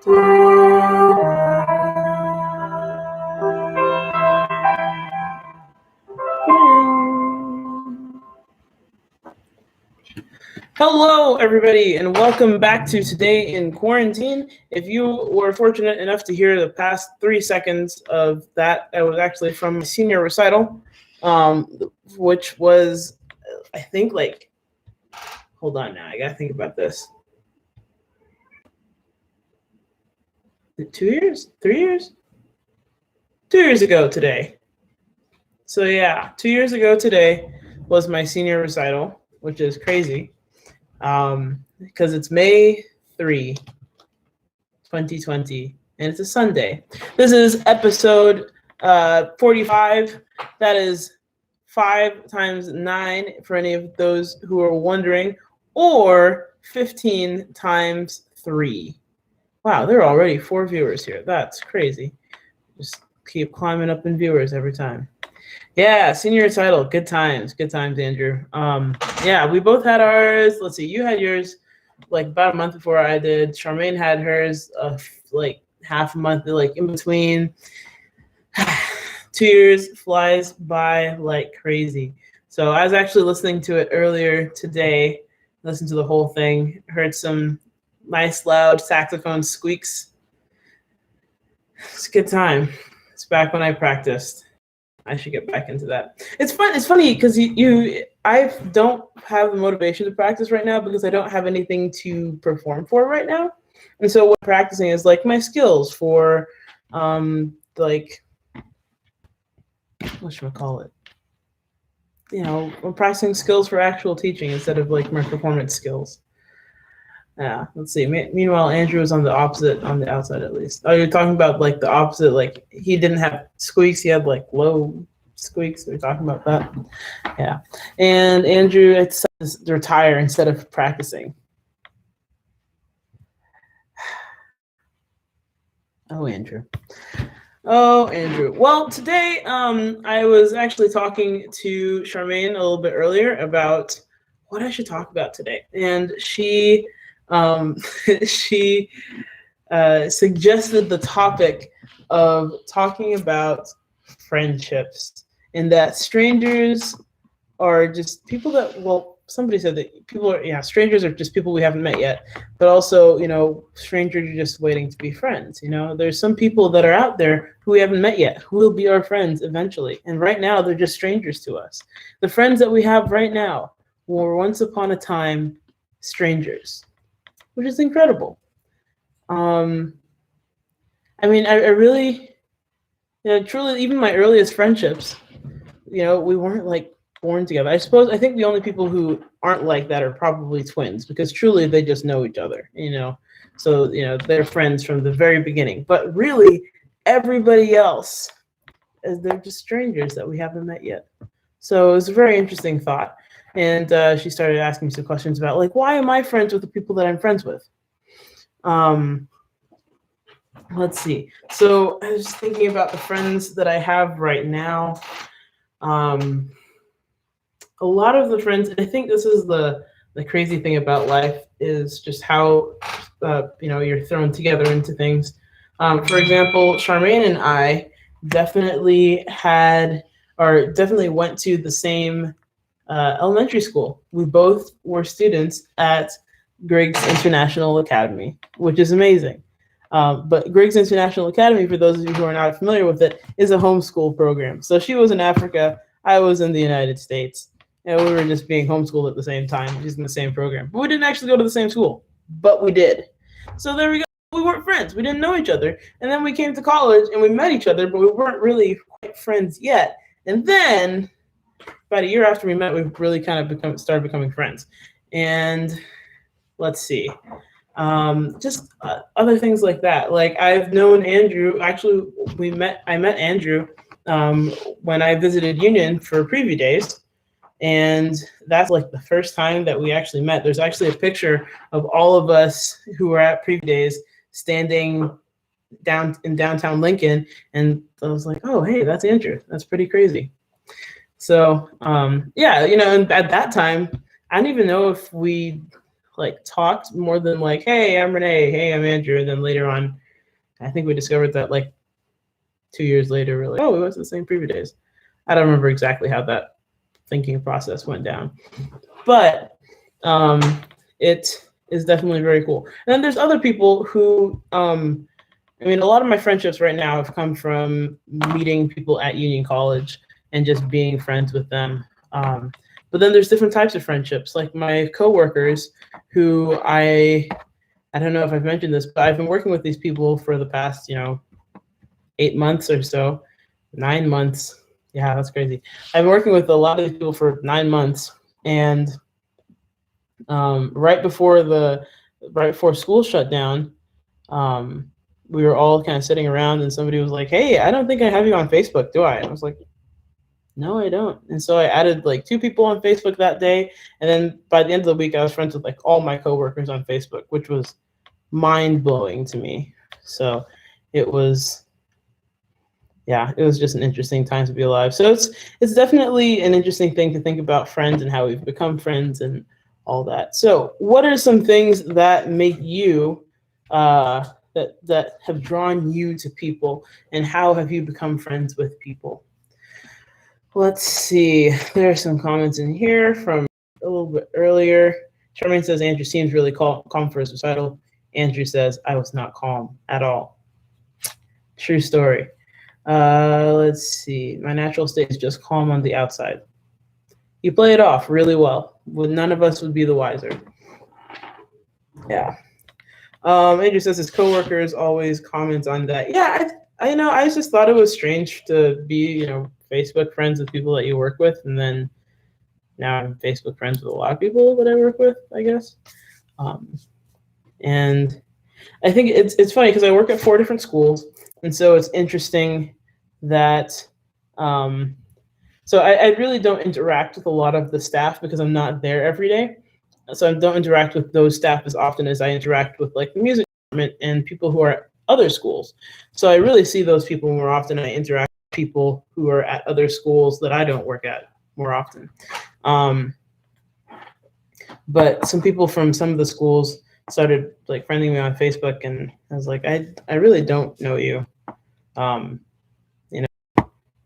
Hello, everybody, and welcome back to Today in Quarantine. If you were fortunate enough to hear the past 3 seconds of that, it was actually from my senior recital, which was, I think, hold on now, I gotta think about this. 2 years? 3 years? 2 years ago today. So yeah, 2 years ago today was my senior recital, which is crazy. Because it's May 3, 2020, and it's a Sunday. This is episode 45. That is 5 times 9 for any of those who are wondering, or 15 times 3. Wow, there are already 4 viewers here. That's crazy. Just keep climbing up in viewers every time. Yeah, senior recital. Good times, Andrew. Yeah, we both had ours. Let's see, you had yours like about a month before I did. Charmaine had hers like half a month, like in between. 2 years flies by like crazy. So I was actually listening to it earlier today. Listened to the whole thing. Heard some nice loud saxophone squeaks. It's a good time. It's back when I practiced. I should get back into that. It's fun. It's funny because I don't have the motivation to practice right now because I don't have anything to perform for right now. And so what I'm practicing is like my skills for, like, whatchamacallit? You know, I'm practicing skills for actual teaching instead of like my performance skills. Yeah, let's see. Meanwhile, Andrew was on the opposite, on the outside at least. Oh, you're talking about like the opposite, like he didn't have squeaks, he had like low squeaks. We're talking about that. Yeah. And Andrew decided to retire instead of practicing. Oh, Andrew. Well, today I was actually talking to Charmaine a little bit earlier about what I should talk about today. And she suggested the topic of talking about friendships, and that strangers are just people that, well, somebody said that strangers are just people we haven't met yet, but also, strangers are just waiting to be friends. There's some people that are out there who we haven't met yet, who will be our friends eventually, and right now they're just strangers to us. The friends that we have right now were once upon a time strangers, which is incredible. I really, truly, even my earliest friendships, we weren't like born together. I think the only people who aren't like that are probably twins, because truly they just know each other, so, they're friends from the very beginning. But really, everybody else, they're just strangers that we haven't met yet. So it was a very interesting thought. And she started asking me some questions about, like, why am I friends with the people that I'm friends with? Let's see. So I was thinking about the friends that I have right now. A lot of the friends, and I think this is the crazy thing about life, is just how you're thrown together into things. For example, Charmaine and I definitely went to the same elementary school. We both were students at Griggs International Academy, which is amazing. But Griggs International Academy, for those of you who are not familiar with it, is a homeschool program. So she was in Africa, I was in the United States, and we were just being homeschooled at the same time, using the same program. But we didn't actually go to the same school, but we did. So there we go. We weren't friends. We didn't know each other. And then we came to college and we met each other, but we weren't really quite friends yet. And then about a year after we met, we really kind of started becoming friends. And let's see. Just other things like that. Like, I've known Andrew. Actually, I met Andrew when I visited Union for Preview Days, and that's like the first time that we actually met. There's actually a picture of all of us who were at Preview Days standing down in downtown Lincoln, and I was like, oh, hey, that's Andrew. That's pretty crazy. So and at that time, I don't even know if we like talked more than like, hey, I'm Renee, hey, I'm Andrew. And then later on, I think we discovered that like 2 years later, we're like, oh, we went to the same preview days. I don't remember exactly how that thinking process went down, but it is definitely very cool. And then there's other people who, I mean, a lot of my friendships right now have come from meeting people at Union College and just being friends with them. But then there's different types of friendships, like my coworkers, who I don't know if I've mentioned this, but I've been working with these people for the past, 8 months or so, 9 months. Yeah, that's crazy. I've been working with a lot of these people for 9 months, and right before school shut down, we were all kind of sitting around, and somebody was like, "Hey, I don't think I have you on Facebook, do I?" And I was like, "No, I don't." And so I added like 2 people on Facebook that day, and then by the end of the week, I was friends with like all my coworkers on Facebook, which was mind blowing to me. So it was, yeah, it was just an interesting time to be alive. So it's definitely an interesting thing to think about friends and how we've become friends and all that. So what are some things that make you that have drawn you to people, and how have you become friends with people? Let's see. There are some comments in here from a little bit earlier. Charmaine says Andrew seems really calm for his recital. Andrew says I was not calm at all. True story. Let's see. My natural state is just calm on the outside. You play it off really well. None of us would be the wiser. Yeah. Andrew says his coworkers always comment on that. Yeah, I just thought it was strange to be, Facebook friends with people that you work with, and then now I'm Facebook friends with a lot of people that I work with, I guess. And I think it's funny because I work at 4 different schools, and so it's interesting that so I really don't interact with a lot of the staff because I'm not there every day. So I don't interact with those staff as often as I interact with like the music department and people who are at other schools. So I really see those people more often. I interact with people who are at other schools that I don't work at more often. But some people from some of the schools started like friending me on Facebook, and I was like, I really don't know you.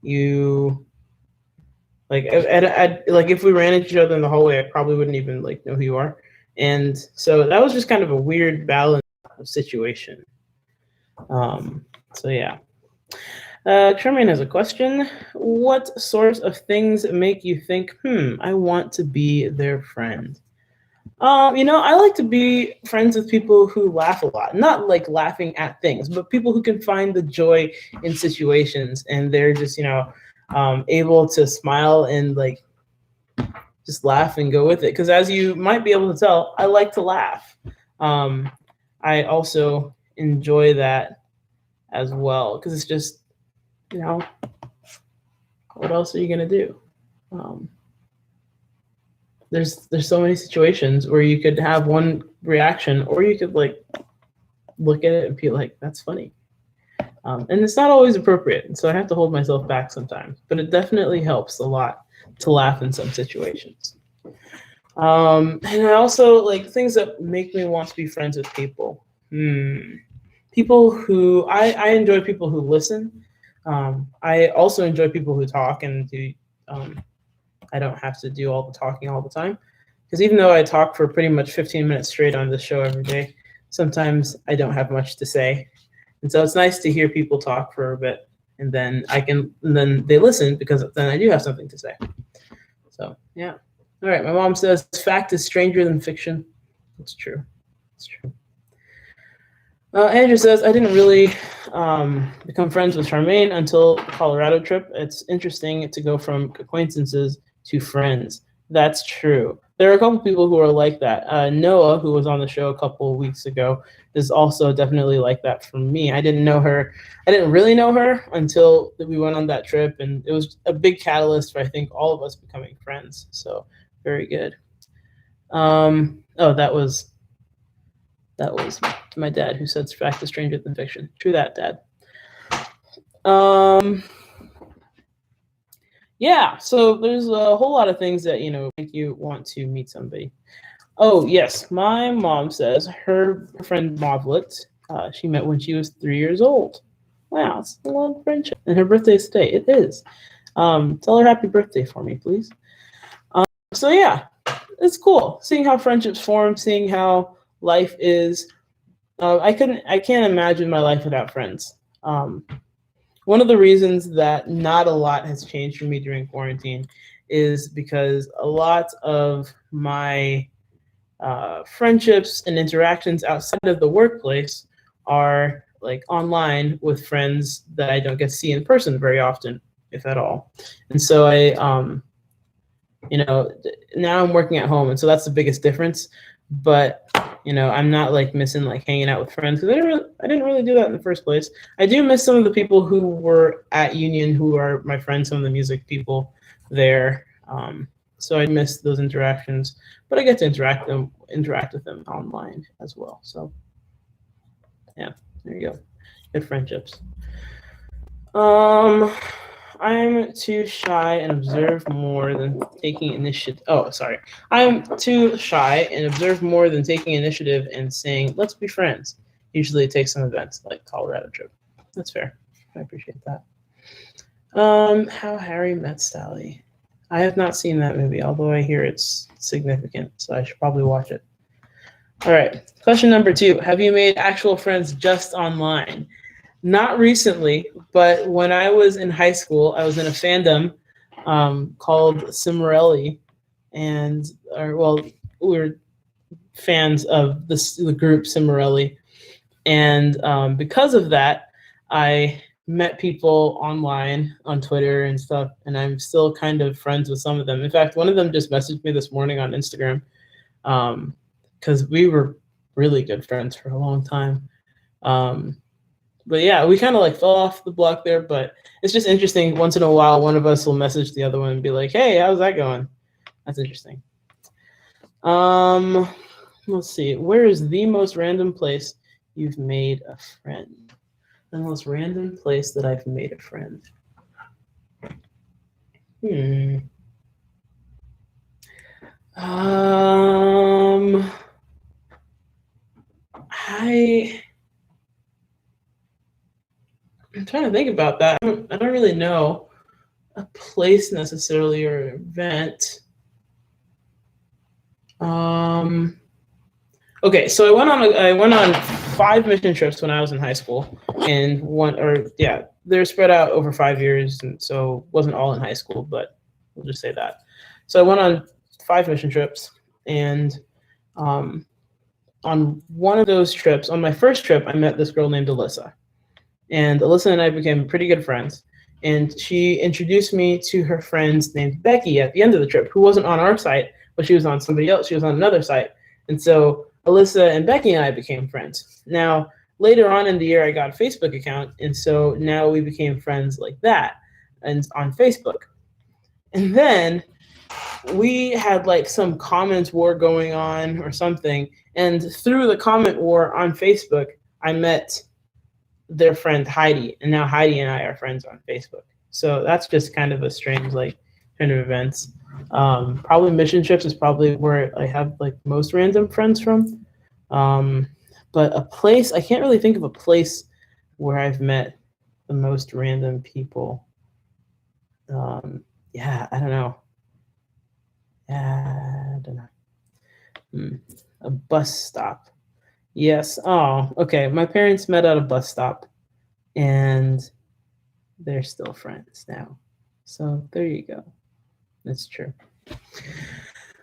You like I like if we ran into each other in the hallway, I probably wouldn't even like know who you are. And so that was just kind of a weird balance of situation. So yeah. Charmaine has a question. What sorts of things make you think, I want to be their friend? I like to be friends with people who laugh a lot. Not like laughing at things, but people who can find the joy in situations, and they're just, able to smile and like just laugh and go with it. Because as you might be able to tell, I like to laugh. I also enjoy that as well, because it's just, what else are you gonna do? There's so many situations where you could have one reaction, or you could like look at it and feel like that's funny. And it's not always appropriate, and so I have to hold myself back sometimes. But it definitely helps a lot to laugh in some situations. And I also like things that make me want to be friends with people. People who I enjoy people who listen. I also enjoy people who talk and do. I don't have to do all the talking all the time, because even though I talk for pretty much 15 minutes straight on this show every day, sometimes I don't have much to say. And so it's nice to hear people talk for a bit, and then they listen, because then I do have something to say. So yeah. All right. My mom says fact is stranger than fiction. It's true. It's true. Andrew says I didn't really become friends with Charmaine until the Colorado trip. It's interesting to go from acquaintances to friends. That's true. There are a couple people who are like that. Noah, who was on the show a couple of weeks ago, is also definitely like that for me. I didn't really know her until we went on that trip, and it was a big catalyst for, I think, all of us becoming friends. So very good. That was my dad who said fact is stranger than fiction. True that, Dad. Yeah, so there's a whole lot of things that, make you want to meet somebody. Oh, yes. My mom says her friend Mavlet, she met when she was 3 years old. Wow, it's a long friendship. And her birthday is today. It is. Tell her happy birthday for me, please. So, yeah, it's cool seeing how friendships form, seeing how life is. I can't imagine my life without friends. One of the reasons that not a lot has changed for me during quarantine is because a lot of my friendships and interactions outside of the workplace are like online with friends that I don't get to see in person very often, if at all. And so now I'm working at home, and so that's the biggest difference. But I'm not like missing like hanging out with friends because I didn't really do that in the first place. I do miss some of the people who were at Union who are my friends, some of the music people there. So I miss those interactions, but I get to interact with them online as well. So yeah, there you go. Good friendships. I'm too shy and observe more than taking initiative. Oh, sorry. I'm too shy and observe more than taking initiative and saying, let's be friends. Usually it takes some events like Colorado trip. That's fair. I appreciate that. How Harry Met Sally. I have not seen that movie, although I hear it's significant, so I should probably watch it. All right. Question number 2. Have you made actual friends just online? Not recently, but when I was in high school, I was in a fandom called Cimarelli, and we were fans of the group Cimarelli, and because of that, I met people online on Twitter and stuff, and I'm still kind of friends with some of them. In fact, one of them just messaged me this morning on Instagram because we were really good friends for a long time. But yeah, we kind of like fell off the block there, but it's just interesting. Once in a while, one of us will message the other one and be like, "Hey, how's that going?" That's interesting. Let's see. Where is the most random place you've made a friend? The most random place that I've made a friend. I'm trying to think about that. I don't really know a place necessarily or an event. Okay, so I went on 5 mission trips when I was in high school, and they're spread out over 5 years, and so wasn't all in high school, but we'll just say that. So I went on 5 mission trips, and on one of those trips, on my first trip, I met this girl named Alyssa, and Alyssa and I became pretty good friends. And she introduced me to her friends named Becky at the end of the trip, who wasn't on our site, but she was on somebody else. She was on another site. And so Alyssa and Becky and I became friends. Now, later on in the year, I got a Facebook account. And so now we became friends like that and on Facebook. And then we had like some comments war going on or something. And through the comment war on Facebook, I met their friend Heidi, and now Heidi and I are friends on Facebook. So that's just kind of a strange like kind of events. Probably mission trips is probably where I have like most random friends from. But a place, I can't really think of a place where I've met the most random people. Yeah, I don't know. Yeah, I don't know. A bus stop. Yes. Oh, okay. My parents met at a bus stop, and they're still friends now. So there you go. That's true.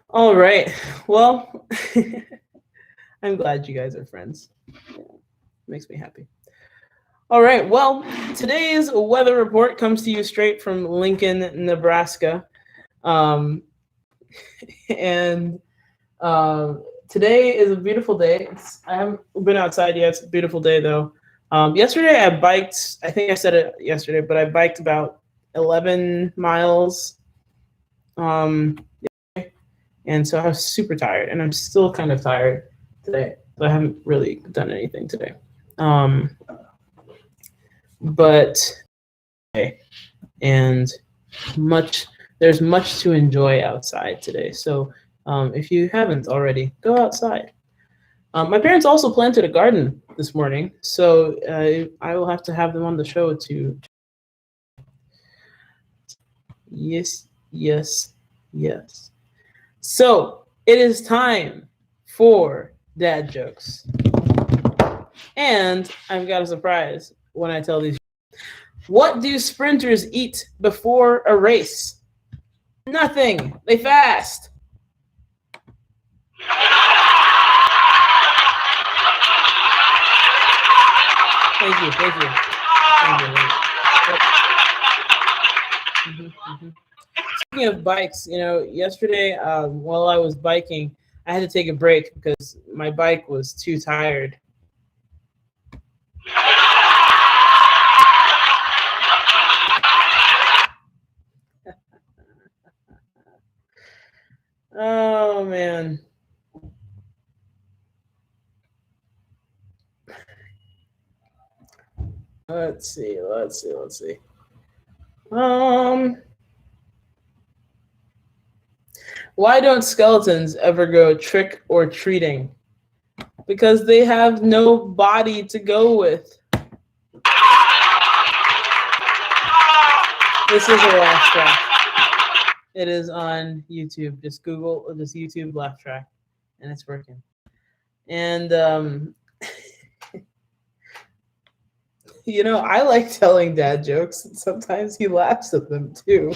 All right. Well, I'm glad you guys are friends. Yeah, makes me happy. All right. Well, today's weather report comes to you straight from Lincoln, Nebraska. And today is a beautiful day. I haven't been outside yet. It's a beautiful day, though. Yesterday, I biked. I think I said it yesterday, but I biked about 11 miles. And so I was super tired, and I'm still kind of tired today. So I haven't really done anything today. But and there's much to enjoy outside today. So If you haven't already, go outside. My parents also planted a garden this morning, so I will have to have them on the show to. Yes, yes, yes. So it is time for dad jokes. And I've got a surprise when I tell these. What do sprinters eat before a race? Nothing. They fast. Thank you. Thank you. Speaking of bikes, yesterday while I was biking, I had to take a break because my bike was too tired. Oh man. Let's see. Why don't skeletons ever go trick or treating? Because they have no body to go with. This is a laugh track. It is on YouTube. Just Google this YouTube laugh track, and it's working. And I like telling dad jokes, and sometimes he laughs at them too.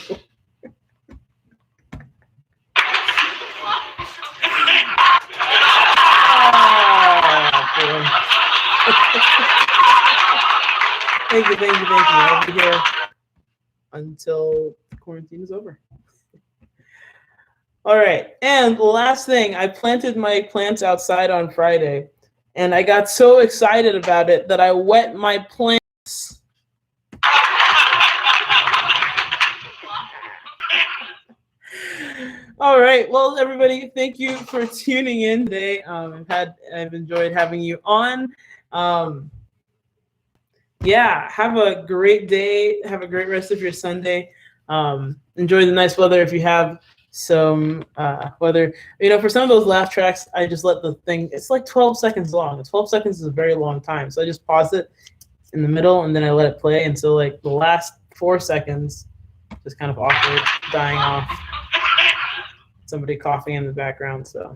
Thank you. I'll be here until quarantine is over. All right, and the last thing, I planted my plants outside on Friday, and I got so excited about it that I wet my plants. All right, well, everybody, thank you for tuning in today. I've enjoyed having you on. Yeah, have a great day. Have a great rest of your Sunday. Enjoy the nice weather if you have some weather. For some of those laugh tracks, I just let the thing, it's like 12 seconds long. 12 seconds is a very long time. So I just pause it in the middle and then I let it play. And so like the last 4 seconds, just kind of awkward, dying off. Somebody coughing in the background. So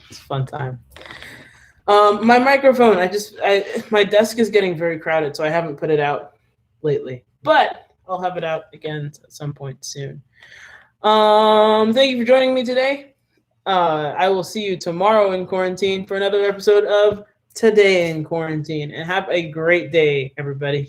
it's a fun time. My microphone, my desk is getting very crowded, so I haven't put it out lately, but I'll have it out again at some point soon. Thank you for joining me today. I will see you tomorrow in quarantine for another episode of Today in Quarantine, and have a great day, everybody.